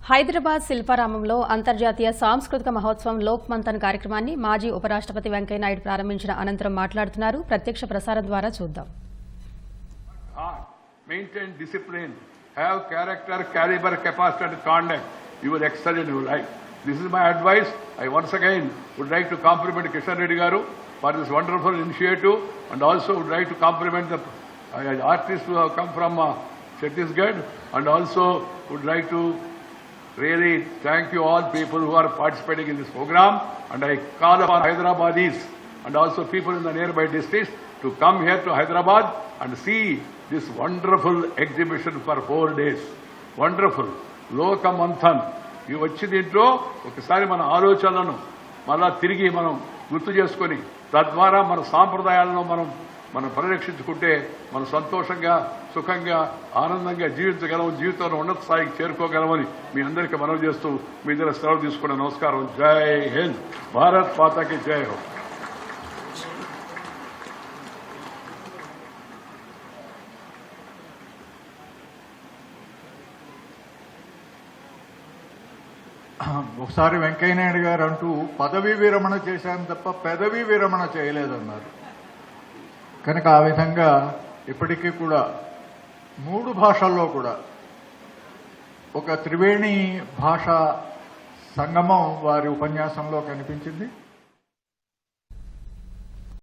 హైదరాబాద్ శిల్పారామంలో అంతర్జాతీయ సాంస్కృతిక మహోత్సవం లోక్ మంథన్ కార్యక్రమాన్ని మాజీ ఉపరాష్ట్రపతి వెంకయ్యనాయుడు ప్రారంభించిన అనంతరం మాట్లాడుతున్నారు. ప్రత్యక్ష ప్రసారం ద్వారా చూద్దాం. Maintain discipline, have character, caliber, capacity and conduct. You will excel in your life. This is my advice. I once again would like to compliment Kishan Reddy Garu for this wonderful initiative, and also would like to compliment the artists who have come from Chhattisgarh, and also would like to really thank you all people who are participating in this program, and I call upon Hyderabadis and also people in the nearby districts to come here to Hyderabad and see this wonderful exhibition for 4 days. Wonderful. Loka Manthan. ఈ వచ్చి దీంట్లో ఒకసారి మన ఆలోచనలను మళ్ళా తిరిగి మనం గుర్తు చేసుకొని తద్వారా మన సాంప్రదాయాలను మనం పరిరక్షించుకుంటే మనం సంతోషంగా సుఖంగా ఆనందంగా జీవించగలం, జీవితంలో ఉన్నత స్థాయికి చేరుకోగలమని మీ అందరికీ మనవి చేస్తూ మీ దగ్గర సెలవు తీసుకునే నమస్కారం. జై హింద్. భారత్ మాతాకి జై హో. ఒకసారి వెంకయ్యనాయుడు గారు అంటూ పదవీ విరమణ చేశాను తప్ప పెదవీ విరమణ చేయలేదన్నారు. కనుక ఆ విధంగా ఇప్పటికీ కూడా 3 భాషల్లో కూడా ఒక త్రివేణి భాషా సంగమం వారి ఉపన్యాసంలో కనిపించింది.